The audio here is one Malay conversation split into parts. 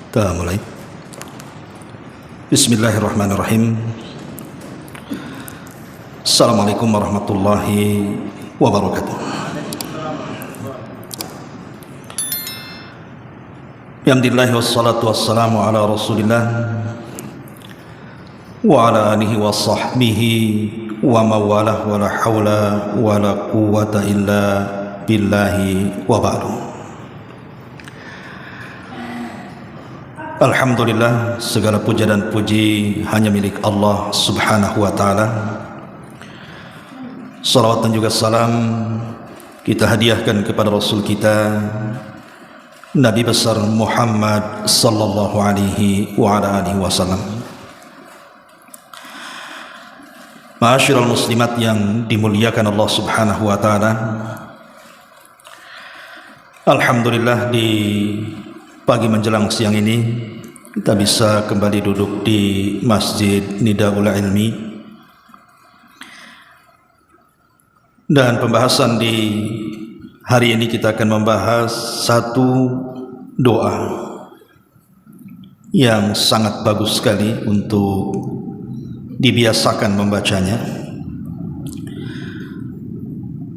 Kita mulai. Bismillahirrahmanirrahim. Assalamualaikum warahmatullahi wabarakatuh. Alhamdulillah wassalatu wassalamu ala Rasulillah wa ala alihi wa sahbihi wa mawalah wa la hawla wa la quwwata illa billahi wa ba'du. Alhamdulillah, segala puja dan puji hanya milik Allah subhanahu wa ta'ala. Salawat dan juga salam kita hadiahkan kepada Rasul kita Nabi besar Muhammad sallallahu alaihi wa ala alihi wasallam. Ma'asyiral muslimat yang dimuliakan Allah subhanahu wa ta'ala, alhamdulillah di pagi menjelang siang ini kita bisa kembali duduk di Masjid Nidaul Ilmi, dan pembahasan di hari ini kita akan membahas satu doa yang sangat bagus sekali untuk dibiasakan membacanya,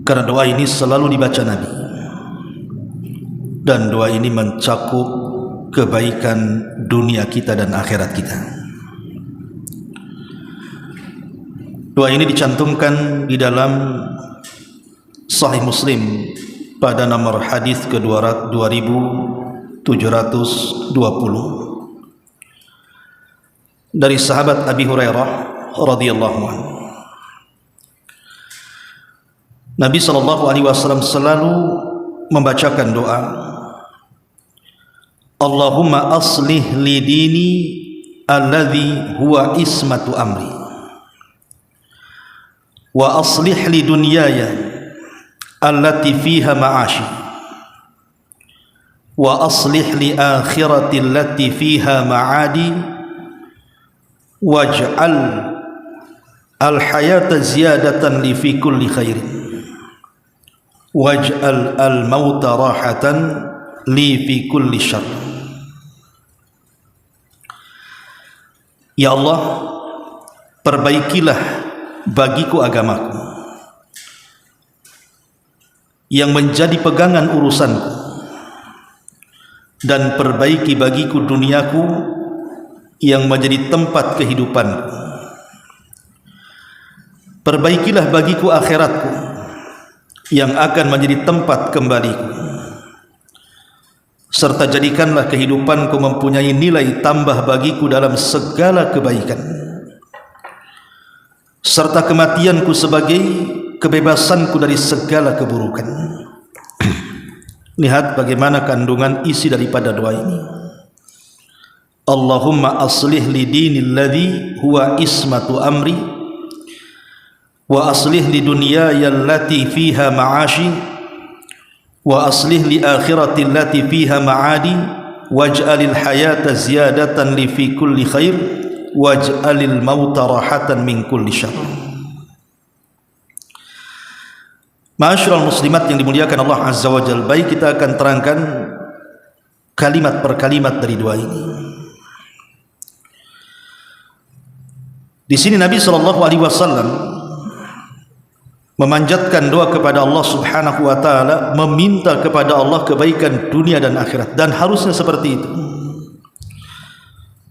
karena doa ini selalu dibaca Nabi, dan doa ini mencakup kebaikan dunia kita dan akhirat kita. Doa ini dicantumkan di dalam Sahih Muslim pada nomor hadis ke-2720 dari sahabat Abi Hurairah radhiyallahu anhu. Nabi sallallahu alaihi wasallam selalu membacakan doa, Allahumma aslih li dini alladhi huwa ismatu amri wa aslih li dunyaya allati fiha ma'ashi wa aslih li akhirati allati fiha ma'adi waj'al al-hayata ziyadatan li fi kulli khairin waj'al al-mauta rahatan li fi kulli syarr. Ya Allah, perbaikilah bagiku agamaku yang menjadi pegangan urusanku, dan perbaiki bagiku duniaku yang menjadi tempat kehidupanku. Perbaikilah bagiku akhiratku yang akan menjadi tempat kembaliku, serta jadikanlah kehidupanku mempunyai nilai tambah bagiku dalam segala kebaikan, serta kematianku sebagai kebebasanku dari segala keburukan. Lihat bagaimana kandungan isi daripada doa ini. Allahumma aslih li dinil ladzi huwa ismatu amri wa aslih li dunyaya allati fiha ma'ashi wa aslih li akhirati allati fiha ma'adi waj'alil hayata ziyadatan li fi kulli khair waj'alil mauta rahatan min kulli syarr. Ma'asyiral muslimat yang dimuliakan Allah azza wa jalla, baik kita akan terangkan kalimat per kalimat dari doa ini. Di sini Nabi sallallahu alaihi wasallam memanjatkan doa kepada Allah subhanahu wa ta'ala, meminta kepada Allah kebaikan dunia dan akhirat, dan harusnya seperti itu.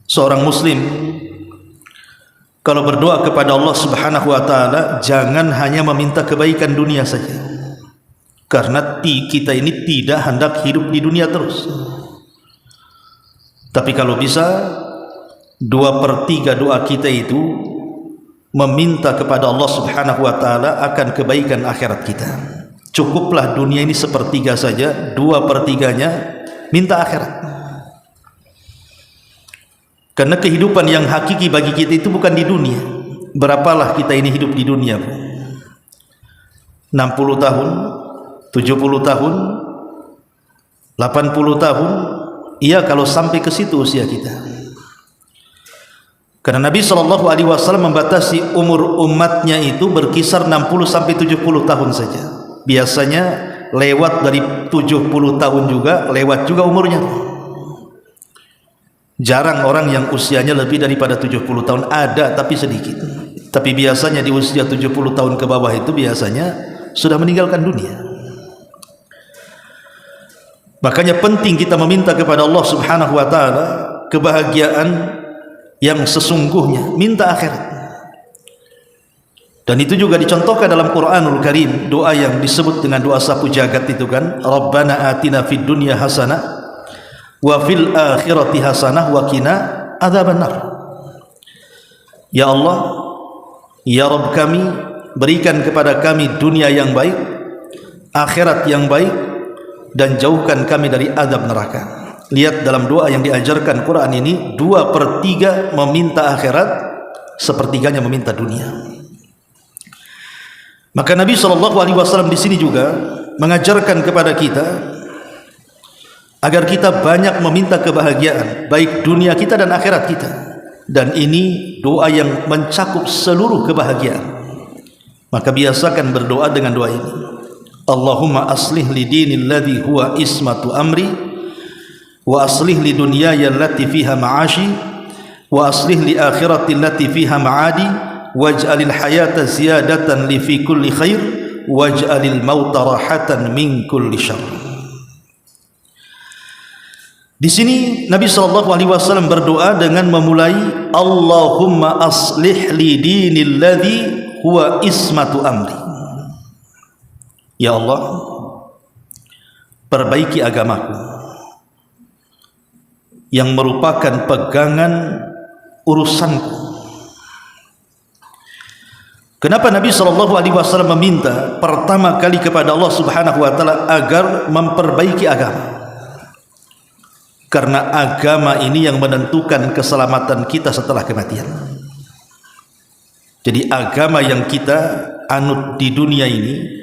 Seorang muslim kalau berdoa kepada Allah subhanahu wa ta'ala, jangan hanya meminta kebaikan dunia saja, karena kita ini tidak hendak hidup di dunia terus. Tapi kalau bisa 2/3 doa kita itu meminta kepada Allah subhanahu wa ta'ala akan kebaikan akhirat kita. Cukuplah dunia ini 1/3 saja, 2/3-nya minta akhirat. Karena kehidupan yang hakiki bagi kita itu bukan di dunia. Berapalah kita ini hidup di dunia? 60 tahun, 70 tahun, 80 tahun, iya kalau sampai ke situ usia kita. Karena Nabi sallallahu alaihi wasallam membatasi umur umatnya itu berkisar 60 sampai 70 tahun saja. Biasanya lewat dari 70 tahun juga, lewat juga umurnya. Jarang orang yang usianya lebih daripada 70 tahun, ada tapi sedikit. Tapi biasanya di usia 70 tahun ke bawah itu biasanya sudah meninggalkan dunia. Makanya penting kita meminta kepada Allah Subhanahu wa taala kebahagiaan yang sesungguhnya, minta akhirat. Dan itu juga dicontohkan dalam Quranul Karim, doa yang disebut dengan doa sapu jagat itu kan, Rabbana atina fid dunya hasanah wa fil akhirati hasanah wa qina adzabannar. Ya Allah, ya Rabb kami, berikan kepada kami dunia yang baik, akhirat yang baik, dan jauhkan kami dari azab neraka. Lihat dalam doa yang diajarkan Quran ini, 2/3 meminta akhirat, sepertiganya meminta dunia. Maka Nabi SAW di sini juga mengajarkan kepada kita agar kita banyak meminta kebahagiaan, baik dunia kita dan akhirat kita. Dan ini doa yang mencakup seluruh kebahagiaan. Maka biasakan berdoa dengan doa ini. Allahumma aslih li dinil ladzi huwa ismatu amri wa aslih li dunyaya allati fiha ma'ashi wa aslih li akhirati allati fiha ma'adi waj'alil hayata ziyadatan li fi kulli khair waj'alil mauta rahatan min kulli syarr. Di sini Nabi SAW berdoa dengan memulai Allahumma aslih li dinil ladzi huwa ismatu amri. Ya Allah, perbaiki agamaku yang merupakan pegangan urusanku. Kenapa Nabi SAW meminta pertama kali kepada Allah Subhanahu wa taala agar memperbaiki agama? Karena agama ini yang menentukan keselamatan kita setelah kematian. Jadi agama yang kita anut di dunia ini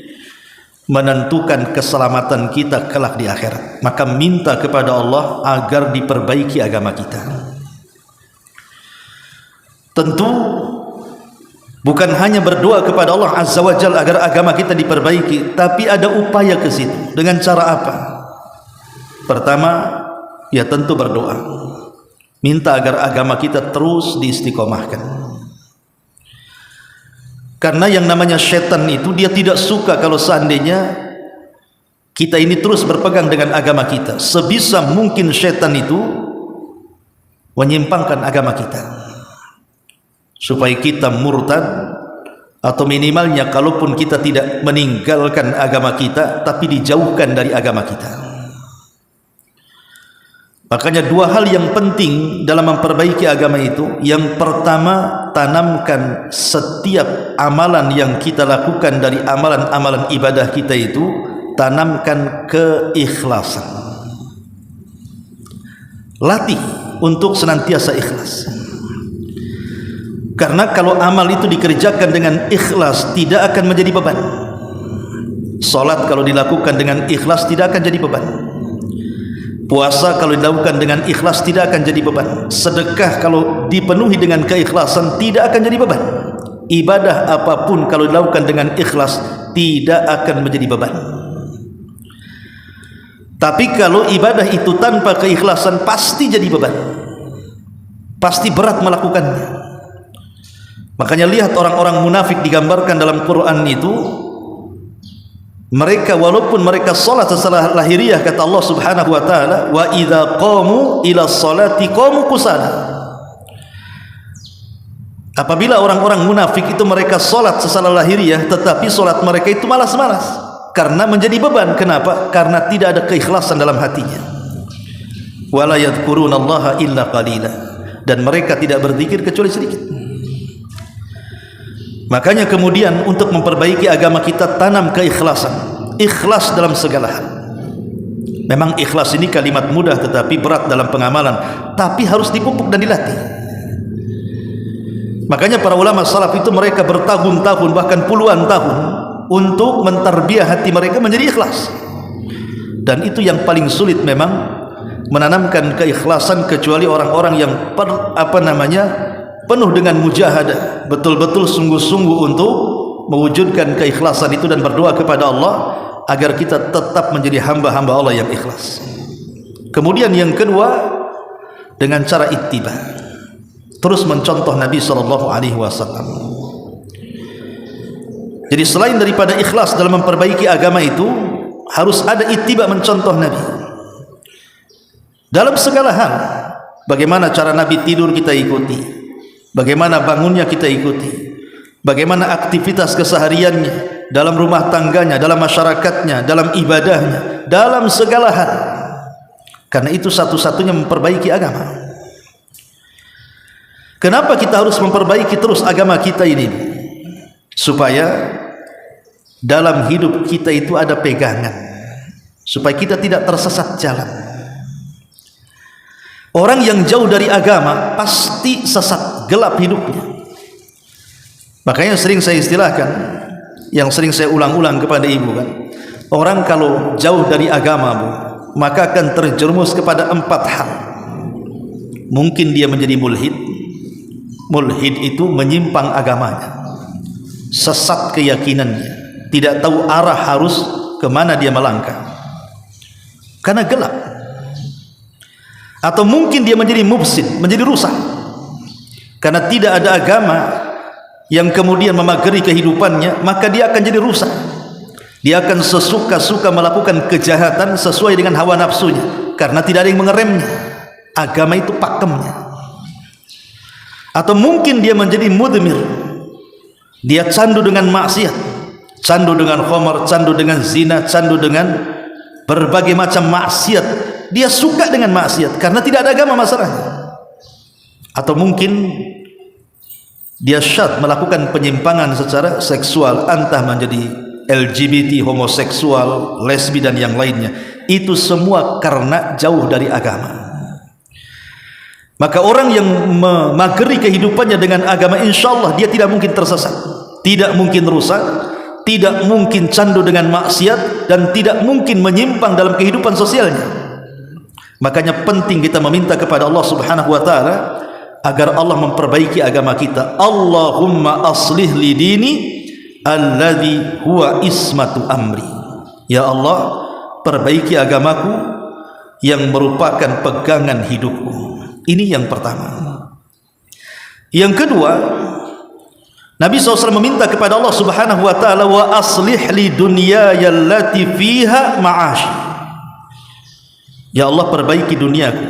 menentukan keselamatan kita kelak di akhirat. Maka minta kepada Allah agar diperbaiki agama kita. Tentu bukan hanya berdoa kepada Allah Azza wa Jalla agar agama kita diperbaiki, tapi ada upaya ke situ. Dengan cara apa? Pertama, ya tentu berdoa. Minta agar agama kita terus diistiqomahkan. Karena yang namanya setan itu dia tidak suka kalau seandainya kita ini terus berpegang dengan agama kita. Sebisa mungkin setan itu menyimpangkan agama kita, supaya kita murtad, atau minimalnya kalaupun kita tidak meninggalkan agama kita, tapi dijauhkan dari agama kita. Makanya dua hal yang penting dalam memperbaiki agama itu. Yang pertama, tanamkan setiap amalan yang kita lakukan dari amalan-amalan ibadah kita itu, tanamkan keikhlasan. Latih untuk senantiasa ikhlas. Karena kalau amal itu dikerjakan dengan ikhlas, tidak akan menjadi beban. Salat kalau dilakukan dengan ikhlas tidak akan jadi beban. Puasa kalau dilakukan dengan ikhlas tidak akan jadi beban. Sedekah kalau dipenuhi dengan keikhlasan tidak akan jadi beban. Ibadah apapun kalau dilakukan dengan ikhlas tidak akan menjadi beban. Tapi kalau ibadah itu tanpa keikhlasan pasti jadi beban. Pasti berat melakukannya. Makanya lihat orang-orang munafik digambarkan dalam Quran itu, mereka walaupun mereka salat setelah lahiriah, kata Allah Subhanahu wa taala, wa idza qamu ila sholati qamu kusala. Apabila orang-orang munafik itu mereka salat setelah lahiriah, tetapi salat mereka itu malas-malas karena menjadi beban. Kenapa? Karena tidak ada keikhlasan dalam hatinya. Wala yadhkurunallaha illa qalila, dan mereka tidak berzikir kecuali sedikit. Makanya kemudian untuk memperbaiki agama kita, tanam keikhlasan. Ikhlas dalam segala hal. Memang ikhlas ini kalimat mudah tetapi berat dalam pengamalan, tapi harus dipupuk dan dilatih. Makanya para ulama salaf itu mereka bertahun-tahun bahkan puluhan tahun untuk mentarbiah hati mereka menjadi ikhlas. Dan itu yang paling sulit memang, menanamkan keikhlasan, kecuali orang-orang yang penuh dengan mujahadah, betul-betul sungguh-sungguh untuk mewujudkan keikhlasan itu dan berdoa kepada Allah agar kita tetap menjadi hamba-hamba Allah yang ikhlas. Kemudian yang kedua, dengan cara ittiba, terus mencontoh Nabi SAW. Jadi selain daripada ikhlas dalam memperbaiki agama itu, harus ada ittiba, mencontoh Nabi dalam segala hal. Bagaimana cara Nabi tidur kita ikuti, bagaimana bangunnya kita ikuti, bagaimana aktivitas kesehariannya, dalam rumah tangganya, dalam masyarakatnya, dalam ibadahnya, dalam segala hal. Karena itu satu-satunya memperbaiki agama. Kenapa kita harus memperbaiki terus agama kita ini? Supaya dalam hidup kita itu ada pegangan, supaya kita tidak tersesat jalan. Orang yang jauh dari agama pasti sesat, gelap hidupnya. Makanya sering saya istilahkan, yang sering saya ulang-ulang kepada ibu kan, orang kalau jauh dari agama, Bu, maka akan terjerumus kepada 4 hal. Mungkin dia menjadi mulhid. Mulhid itu menyimpang agamanya, sesat keyakinannya, tidak tahu arah harus kemana dia melangkah karena gelap. Atau mungkin dia menjadi mufsid, menjadi rusak, karena tidak ada agama yang kemudian memagari kehidupannya, maka dia akan jadi rusak. Dia akan sesuka-suka melakukan kejahatan sesuai dengan hawa nafsunya, karena tidak ada yang mengeremnya. Agama itu pakemnya. Atau mungkin dia menjadi mudmir, dia candu dengan maksiat, candu dengan khamar, candu dengan zina, candu dengan berbagai macam maksiat. Dia suka dengan maksiat karena tidak ada agama masalahnya. Atau mungkin dia syad, melakukan penyimpangan secara seksual, entah menjadi LGBT, homoseksual, lesbi dan yang lainnya. Itu semua karena jauh dari agama. Maka orang yang memagari kehidupannya dengan agama, insya Allah dia tidak mungkin tersesat, tidak mungkin rusak, tidak mungkin candu dengan maksiat, dan tidak mungkin menyimpang dalam kehidupan sosialnya. Makanya penting kita meminta kepada Allah Subhanahu wa taala agar Allah memperbaiki agama kita. Allahumma aslih li dini alladhi huwa ismatu amri. Ya Allah, perbaiki agamaku yang merupakan pegangan hidupku. Ini yang pertama. Yang kedua, Nabi SAW meminta kepada Allah Subhanahu wa taala, wa aslih li dunyaya allati fiha ma'ashi. Ya Allah, perbaiki duniaku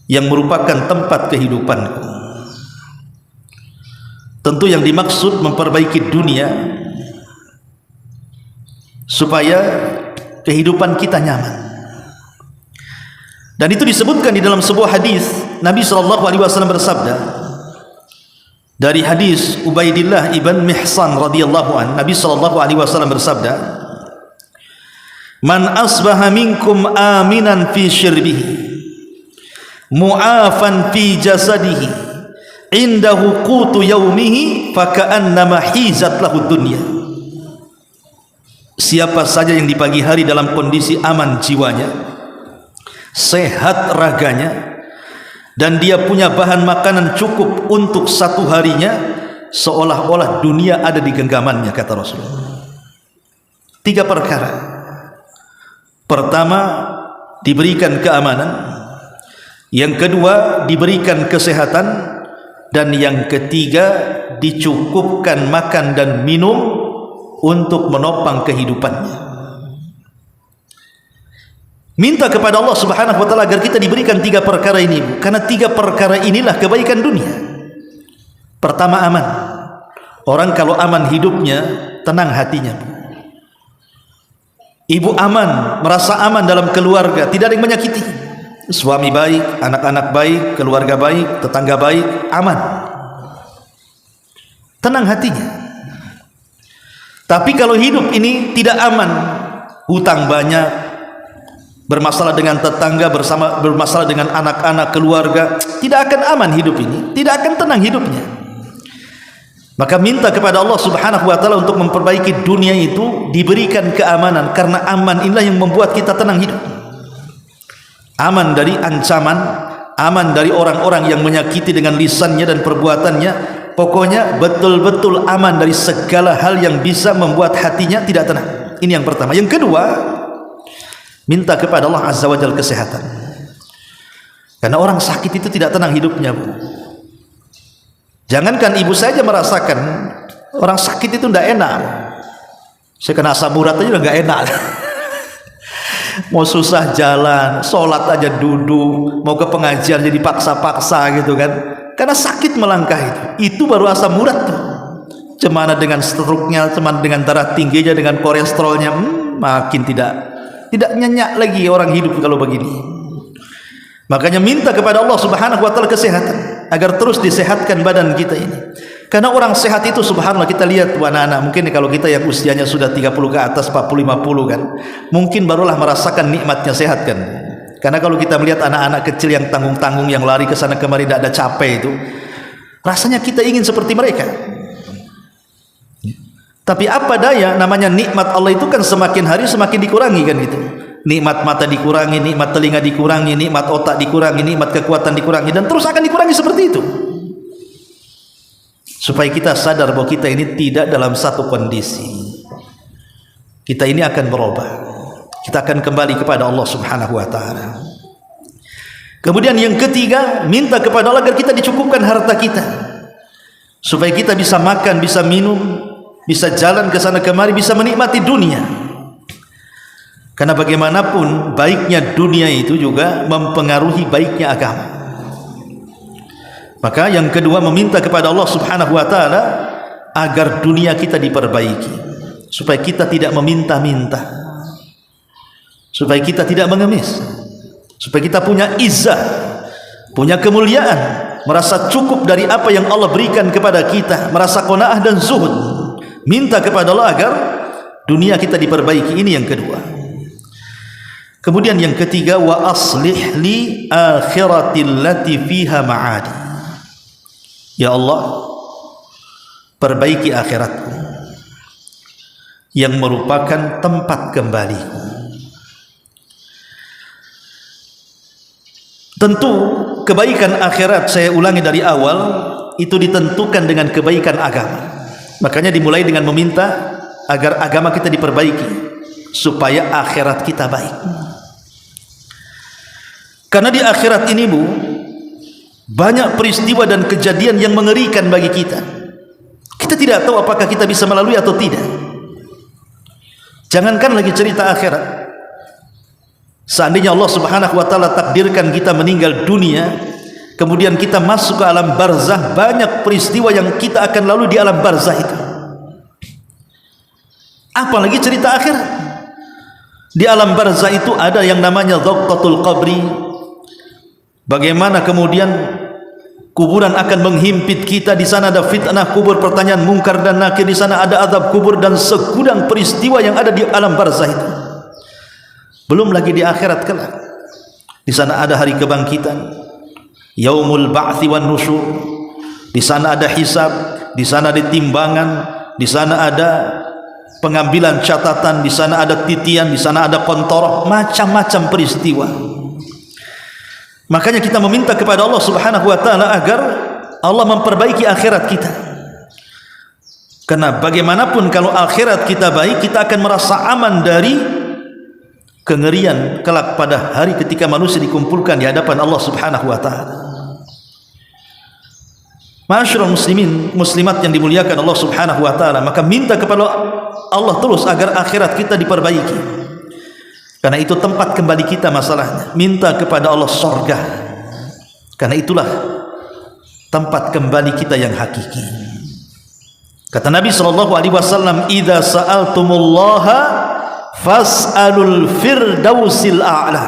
yang merupakan tempat kehidupanku. Tentu yang dimaksud memperbaiki dunia supaya kehidupan kita nyaman. Dan itu disebutkan di dalam sebuah hadis. Nabi SAW bersabda, dari hadis Ubaidillah ibn Mihsan radhiyallahu an, Nabi SAW bersabda, man asbaha minkum aminan fi syirbihi mu'afan fi jasadihi indahu qutu yaumihi faka'annama hizat lahu dunya. Siapa saja yang di pagi hari dalam kondisi aman jiwanya, sehat raganya, dan dia punya bahan makanan cukup untuk satu harinya, seolah-olah dunia ada di genggamannya, kata Rasulullah. 3 perkara. Pertama, diberikan keamanan. Yang kedua, diberikan kesehatan. Dan yang ketiga, dicukupkan makan dan minum untuk menopang kehidupannya. Minta kepada Allah Subhanahu wa taala agar kita diberikan 3 perkara ini, karena 3 perkara inilah kebaikan dunia. Pertama, aman. Orang kalau aman hidupnya, tenang hatinya. Ibu aman, merasa aman dalam keluarga, tidak ada yang menyakiti. Suami baik, anak-anak baik, keluarga baik, tetangga baik, aman, tenang hatinya. Tapi kalau hidup ini tidak aman, hutang banyak, bermasalah dengan tetangga, bermasalah dengan anak-anak, keluarga, tidak akan aman hidup ini, tidak akan tenang hidupnya. Maka minta kepada Allah Subhanahu wa taala untuk memperbaiki dunia itu, diberikan keamanan, karena aman inilah yang membuat kita tenang hidup. Aman dari ancaman, aman dari orang-orang yang menyakiti dengan lisannya dan perbuatannya. Pokoknya betul-betul aman dari segala hal yang bisa membuat hatinya tidak tenang. Ini yang pertama. Yang kedua, minta kepada Allah Azza wa Jalla kesehatan. Karena orang sakit itu tidak tenang hidupnya, Bu. Jangankan ibu saja merasakan, orang sakit itu tidak enak. Saya kena asam urat aja udah nggak enak. Mau susah jalan, sholat aja duduk, mau ke pengajian jadi paksa-paksa gitu kan. Karena sakit melangkah itu baru asam urat tuh. Cemana dengan stroke-nya, cemana dengan darah tingginya, dengan kolesterolnya, makin tidak nyenyak lagi orang hidup kalau begini. Makanya minta kepada Allah Subhanahu wa taala kesehatan agar terus disehatkan badan kita ini. Karena orang sehat itu subhanallah, kita lihat anak-anak, mungkin kalau kita yang usianya sudah 30 ke atas, 40 50 kan, mungkin barulah merasakan nikmatnya sehat kan. Karena kalau kita melihat anak-anak kecil yang tanggung-tanggung, yang lari ke sana kemari tidak ada capek itu, rasanya kita ingin seperti mereka. Tapi apa daya, namanya nikmat Allah itu kan semakin hari semakin dikurangi kan gitu. Nikmat mata dikurangi, nikmat telinga dikurangi, nikmat otak dikurangi, nikmat kekuatan dikurangi, dan terus akan dikurangi seperti itu. Supaya kita sadar bahwa kita ini tidak dalam satu kondisi. Kita ini akan berubah. Kita akan kembali kepada Allah Subhanahu wa taala. Kemudian yang ketiga, minta kepada Allah agar kita dicukupkan harta kita. Supaya kita bisa makan, bisa minum, bisa jalan ke sana kemari, bisa menikmati dunia. Karena bagaimanapun baiknya dunia itu juga mempengaruhi baiknya agama. Maka yang kedua, meminta kepada Allah Subhanahu wa taala agar dunia kita diperbaiki, supaya kita tidak meminta-minta, supaya kita tidak mengemis, supaya kita punya izzah, punya kemuliaan, merasa cukup dari apa yang Allah berikan kepada kita, merasa qanaah dan zuhud. Minta kepada Allah agar dunia kita diperbaiki. Ini yang kedua. Kemudian yang ketiga, wa aslih li akhiratil lati fiha ma'adi. Ya Allah, perbaiki akhiratku yang merupakan tempat kembaliku. Tentu kebaikan akhirat, saya ulangi dari awal, itu ditentukan dengan kebaikan agama. Makanya dimulai dengan meminta agar agama kita diperbaiki supaya akhirat kita baik. Karena di akhirat ini, Bu, banyak peristiwa dan kejadian yang mengerikan bagi kita. Kita tidak tahu apakah kita bisa melalui atau tidak. Jangankan lagi cerita akhirat, seandainya Allah Subhanahu wa taala takdirkan kita meninggal dunia, kemudian kita masuk ke alam barzah, banyak peristiwa yang kita akan lalui di alam barzah itu. Apalagi cerita akhirat. Di alam barzah itu ada yang namanya dhaqatul qabri. Bagaimana kemudian kuburan akan menghimpit kita. Di sana ada fitnah kubur, pertanyaan mungkar dan nakir. Di sana ada azab kubur dan segudang peristiwa yang ada di alam barzah itu. Belum lagi di akhirat kelak. Di sana ada hari kebangkitan, yaumul ba'thi wan nusyur. Di sana ada hisab, di sana ada timbangan, di sana ada pengambilan catatan, di sana ada titian, di sana ada kontorah, macam-macam peristiwa. Makanya kita meminta kepada Allah Subhanahu wa taala agar Allah memperbaiki akhirat kita. Karena bagaimanapun kalau akhirat kita baik, kita akan merasa aman dari kengerian kelak pada hari ketika manusia dikumpulkan di hadapan Allah Subhanahu wa taala. Ma'asyiral muslimin, muslimat yang dimuliakan Allah Subhanahu wa taala, maka minta kepada Allah terus agar akhirat kita diperbaiki. Karena itu tempat kembali kita masalahnya. Minta kepada Allah surga, karena itulah tempat kembali kita yang hakiki. Kata Nabi SAW, idza sa'altumullaha fas'alul firdausil a'la.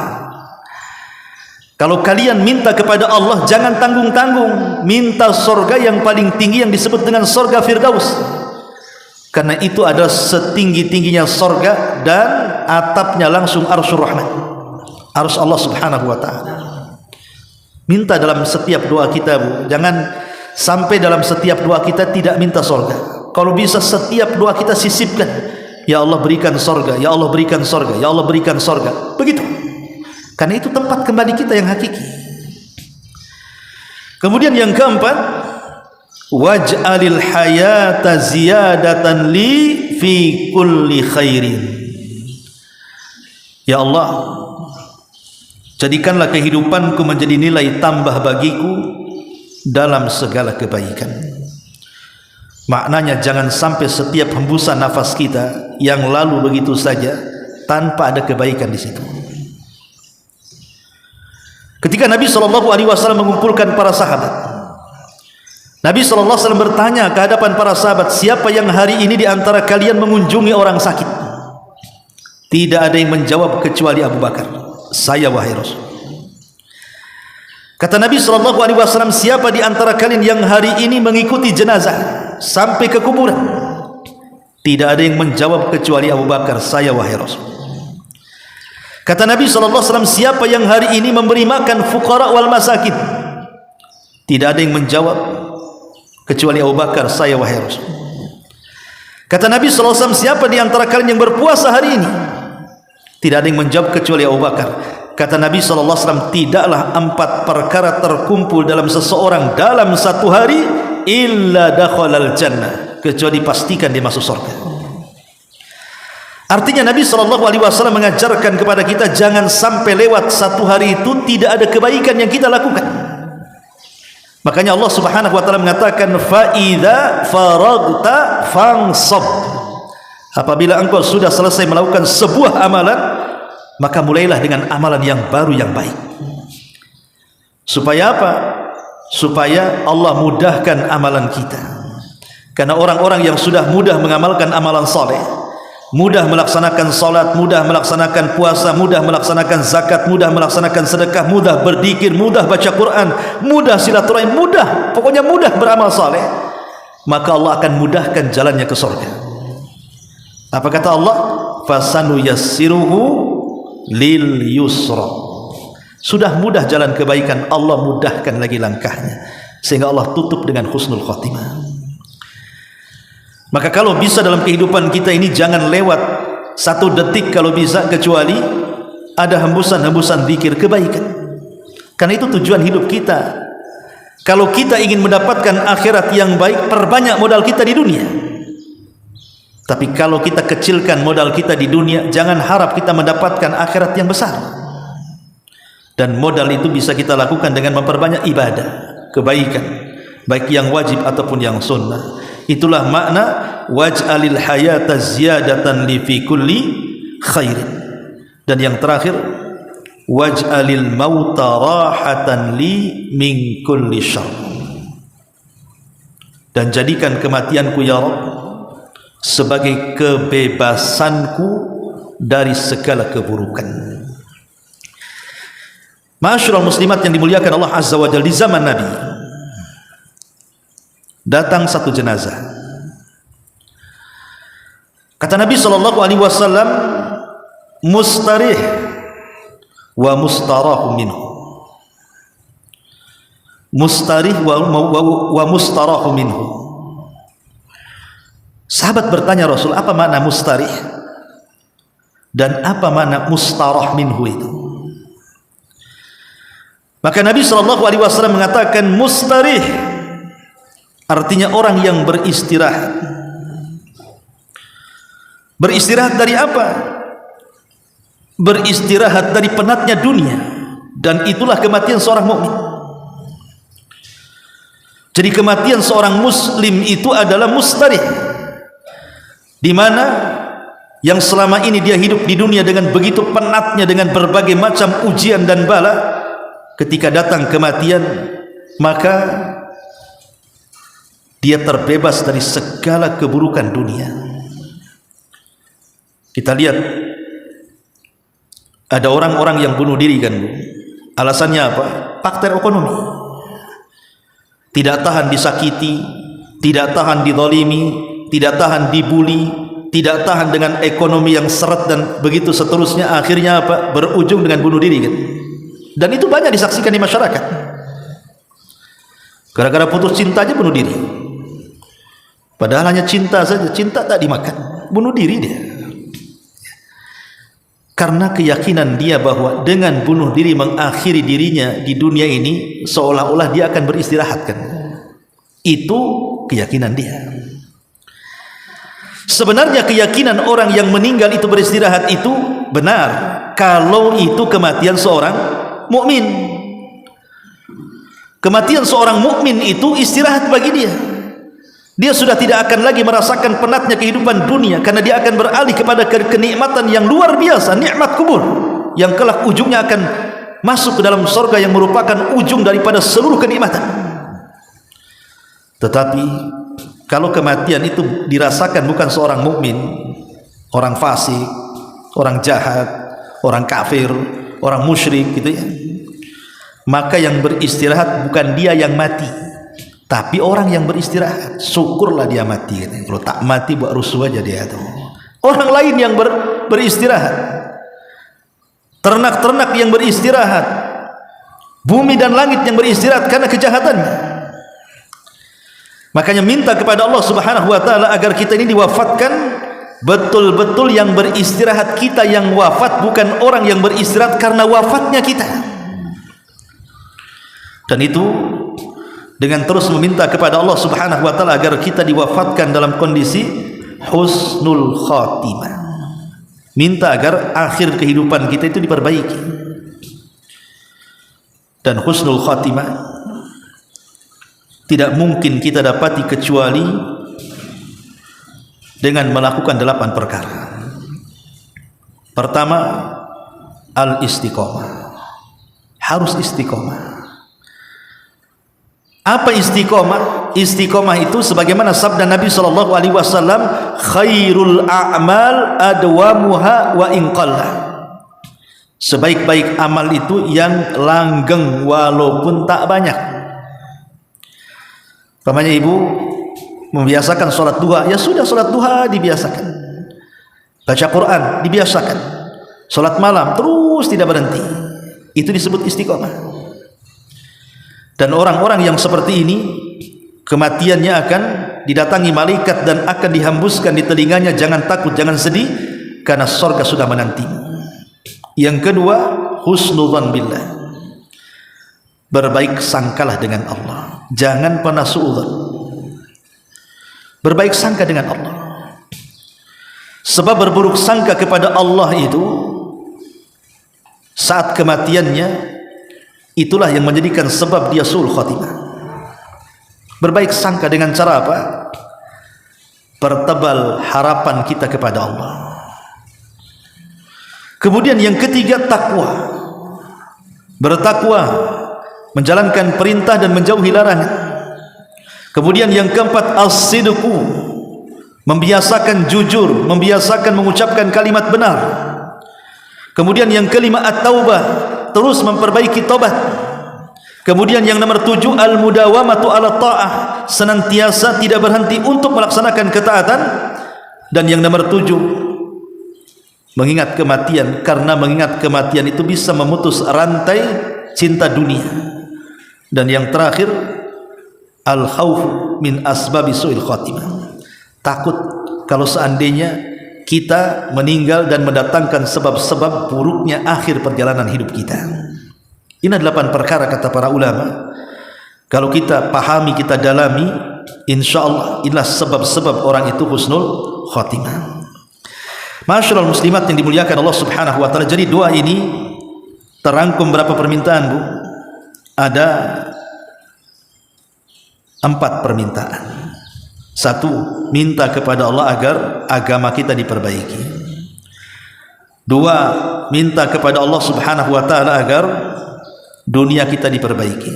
Kalau kalian minta kepada Allah, jangan tanggung-tanggung, minta surga yang paling tinggi yang disebut dengan surga Firdaus. Karena itu adalah setinggi-tingginya surga dan atapnya langsung Arsyur Rahman, Arsy Allah Subhanahu wa taala. Minta dalam setiap doa kita, Bu. Jangan sampai dalam setiap doa kita tidak minta surga. Kalau bisa setiap doa kita sisipkan, ya Allah berikan surga, ya Allah berikan surga, ya Allah berikan surga. Begitu. Karena itu tempat kembali kita yang hakiki. Kemudian yang keempat, waj'alil hayata ziyadatan li fi kulli khairin. Ya Allah, Jadikanlah kehidupanku menjadi nilai tambah bagiku dalam segala kebaikan. Maknanya jangan sampai setiap hembusan nafas kita yang lalu begitu saja tanpa ada kebaikan di situ. Ketika Nabi SAW mengumpulkan para sahabat, Nabi SAW bertanya ke hadapan para sahabat, siapa yang hari ini di antara kalian mengunjungi orang sakit? Tidak ada yang menjawab kecuali Abu Bakar. Saya wahai Rasul. Kata Nabi SAW, siapa di antara kalian yang hari ini mengikuti jenazah sampai ke kuburan? Tidak ada yang menjawab kecuali Abu Bakar. Saya wahai Rasul. Kata Nabi SAW, siapa yang hari ini memberi makan fuqara wal masakin? Tidak ada yang menjawab kecuali Abu Bakar. Saya wahai Rasul. Kata Nabi SAW, siapa di antara kalian yang berpuasa hari ini? Tidak ada yang menjawab kecuali Abu Bakar. Kata Nabi SAW, tidaklah 4 perkara terkumpul dalam seseorang dalam satu hari illa dakhalal jannah, kecuali pastikan dia masuk surga. Artinya Nabi SAW mengajarkan kepada kita jangan sampai lewat satu hari itu tidak ada kebaikan yang kita lakukan. Makanya Allah Subhanahu wa taala mengatakan fa idza faragta fansab. Apabila engkau sudah selesai melakukan sebuah amalan, maka mulailah dengan amalan yang baru yang baik. Supaya apa? Supaya Allah mudahkan amalan kita. Karena orang-orang yang sudah mudah mengamalkan amalan saleh, mudah melaksanakan salat, mudah melaksanakan puasa, mudah melaksanakan zakat, mudah melaksanakan sedekah, mudah berzikir, mudah baca Quran, mudah silaturahim, mudah, pokoknya mudah beramal saleh, maka Allah akan mudahkan jalannya ke surga. Apa kata Allah? Fasanu yassiruhu lil yusra. Sudah mudah jalan kebaikan, Allah mudahkan lagi langkahnya, sehingga Allah tutup dengan husnul khotimah. Maka kalau bisa dalam kehidupan kita ini jangan lewat satu detik kalau bisa kecuali ada hembusan-hembusan zikir kebaikan. Karena itu tujuan hidup kita. Kalau kita ingin mendapatkan akhirat yang baik, perbanyak modal kita di dunia. Tapi kalau kita kecilkan modal kita di dunia, jangan harap kita mendapatkan akhirat yang besar. Dan modal itu bisa kita lakukan dengan memperbanyak ibadah, kebaikan, baik yang wajib ataupun yang sunnah. Itulah makna waj'alil hayata ziyadatan li fi kulli khairin. Dan yang terakhir, waj'alil mauta rahatan li min kulli syarr. Dan jadikan kematianku ya Rabb sebagai kebebasanku dari segala keburukan. Ma'asyiral muslimat yang dimuliakan Allah Azza wa Jalla, di zaman Nabi datang satu jenazah. Kata Nabi SAW, mustarih wa mustarahu minhu. Mustarih wa mustarahu minhu. Sahabat bertanya Rasul, apa makna mustarih dan apa makna mustarah minhu itu? Maka Nabi SAW mengatakan mustarih artinya orang yang beristirahat. Beristirahat dari apa? Beristirahat dari penatnya dunia, dan itulah kematian seorang mukmin. Jadi kematian seorang muslim itu adalah mustarih, di mana yang selama ini dia hidup di dunia dengan begitu penatnya dengan berbagai macam ujian dan bala, ketika datang kematian maka dia terbebas dari segala keburukan dunia. Kita lihat ada orang-orang yang bunuh diri kan, alasannya apa? Faktor ekonomi. Tidak tahan disakiti, tidak tahan dizalimi, tidak tahan dibuli, tidak tahan dengan ekonomi yang seret dan begitu seterusnya, akhirnya apa? Berujung dengan bunuh diri kan. Dan itu banyak disaksikan di masyarakat. Gara-gara putus cinta aja bunuh diri. Padahal hanya cinta saja, cinta tak dimakan, bunuh diri dia. Karena keyakinan dia bahwa dengan bunuh diri mengakhiri dirinya di dunia ini, seolah-olah dia akan beristirahat kan. Itu keyakinan dia. Sebenarnya keyakinan orang yang meninggal itu beristirahat itu benar kalau itu kematian seorang mukmin. Kematian seorang mukmin itu istirahat bagi dia. Dia sudah tidak akan lagi merasakan penatnya kehidupan dunia, karena dia akan beralih kepada kenikmatan yang luar biasa, nikmat kubur, yang kelak ujungnya akan masuk ke dalam surga yang merupakan ujung daripada seluruh kenikmatan. Tetapi kalau kematian itu dirasakan bukan seorang mukmin, orang fasik, orang jahat, orang kafir, orang musyrik gitu ya, maka yang beristirahat bukan dia yang mati, tapi orang yang beristirahat. Syukurlah dia mati. Kalau tak mati buat rusuh aja dia tuh. Orang lain yang beristirahat, ternak-ternak yang beristirahat, bumi dan langit yang beristirahat karena kejahatannya. Makanya minta kepada Allah Subhanahu wa taala agar kita ini diwafatkan betul-betul yang beristirahat kita yang wafat, bukan orang yang beristirahat karena wafatnya kita. Dan itu dengan terus meminta kepada Allah Subhanahu wa taala agar kita diwafatkan dalam kondisi husnul khatimah. Minta agar akhir kehidupan kita itu diperbaiki. Dan husnul khatimah tidak mungkin kita dapati kecuali dengan melakukan 8 perkara. Pertama, al-istiqomah. Harus istiqomah. Apa istiqomah? Istiqomah itu sebagaimana sabda Nabi SAW, khairul a'mal adwamuha wa in qalla. Sebaik-baik amal itu yang langgeng walaupun tak banyak. Namanya ibu membiasakan sholat duha, ya sudah sholat duha dibiasakan. Baca Quran dibiasakan. Sholat malam terus tidak berhenti. Itu disebut istiqomah. Dan orang-orang yang seperti ini kematiannya akan didatangi malaikat dan akan dihembuskan di telinganya, jangan takut, jangan sedih, karena surga sudah menantimu. Yang kedua, husnudzan billah. Berbaik sangkalah dengan Allah. Jangan pernah suudzon. Berbaik sangka dengan Allah. Sebab berburuk sangka kepada Allah itu saat kematiannya, itulah yang menjadikan sebab dia suul khatimah. Berbaik sangka dengan cara apa? Pertebal harapan kita kepada Allah. Kemudian yang ketiga, takwa. Bertakwa, menjalankan perintah dan menjauhi larangan. Kemudian yang keempat, as-sidqu. Membiasakan jujur, membiasakan mengucapkan kalimat benar. Kemudian yang kelima, at-taubah. Terus memperbaiki taubat. Kemudian yang nomor 7, al-mudawamatu ala ta'ah. Senantiasa tidak berhenti untuk melaksanakan ketaatan. Dan yang nomor 7, mengingat kematian, karena mengingat kematian itu bisa memutus rantai cinta dunia. Dan yang terakhir, al-khawfu min asbabi su'il khatimah. Takut kalau seandainya kita meninggal dan mendatangkan sebab-sebab buruknya akhir perjalanan hidup kita. Ini 8 perkara kata para ulama. Kalau kita pahami, kita dalami, insyaallah inilah sebab-sebab orang itu husnul khatimah. Masyaallah muslimat yang dimuliakan Allah Subhanahu wa taala. Jadi doa ini terangkum berapa permintaan, Bu? Ada 4 permintaan. 1, minta kepada Allah agar agama kita diperbaiki. 2, minta kepada Allah Subhanahu wa taala agar dunia kita diperbaiki.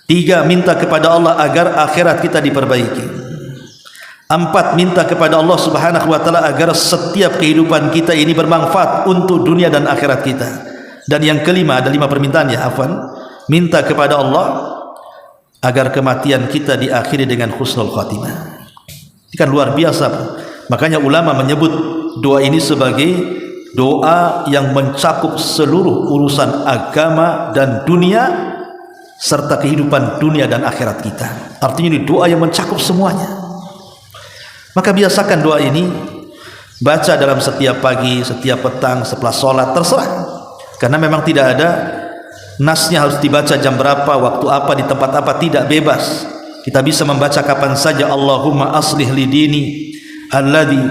3, minta kepada Allah agar akhirat kita diperbaiki. 4, minta kepada Allah Subhanahu wa taala agar setiap kehidupan kita ini bermanfaat untuk dunia dan akhirat kita. Dan yang kelima, ada 5 permintaan ya, afwan. Minta kepada Allah agar kematian kita diakhiri dengan husnul khatimah. Ini kan luar biasa. Makanya ulama menyebut doa ini sebagai doa yang mencakup seluruh urusan agama dan dunia serta kehidupan dunia dan akhirat kita. Artinya ini doa yang mencakup semuanya. Maka biasakan doa ini, baca dalam setiap pagi, setiap petang, setelah sholat, terserah. Karena memang tidak ada nasnya harus dibaca jam berapa, waktu apa, di tempat apa, tidak, bebas. Kita bisa membaca kapan saja. Allahumma aslih li dini alladhi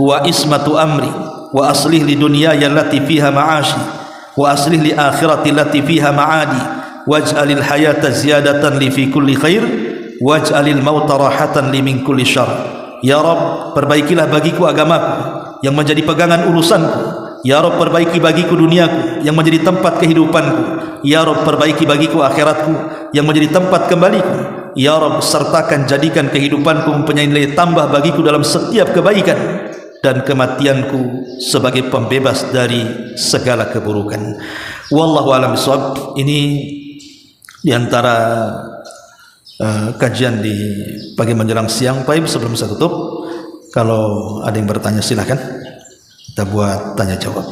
huwa ismatu amri wa aslih li dunyaya allati fiha ma'ashi wa aslih li akhirati allati fiha ma'adi waj'alil hayata ziyadatan li fi kulli khair waj'alil mauta rahatan li min kulli syarr. Ya Rabb, perbaikilah bagiku agamaku yang menjadi pegangan urusanku. Ya Rabb, perbaiki bagiku duniaku yang menjadi tempat kehidupanku. Ya Rabb, perbaiki bagiku akhiratku yang menjadi tempat kembaliku. Ya Rabb, sertakan jadikan kehidupanku mempunyai nilai tambah bagiku dalam setiap kebaikan, dan kematianku sebagai pembebas dari segala keburukan. Wallahu a'lam bishawab. Ini diantara kajian di pagi menjelang siang. Baik, sebelum saya tutup, kalau ada yang bertanya silahkan, kita buat tanya jawab.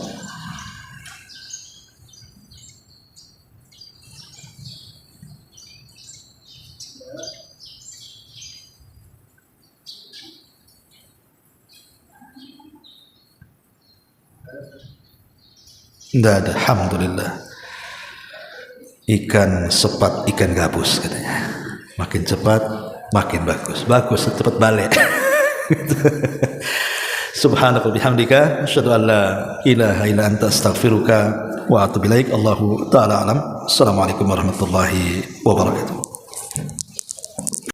Tidak ada, alhamdulillah. Ikan sepat, ikan gabus katanya. Makin cepat, makin bagus. Bagus, cepat balik. Subhanaka bihamdika asyhadu an la ilaha illa anta astaghfiruka wa atubu ilaik. Allahu ta'ala alam. Assalamualaikum warahmatullahi wabarakatuh.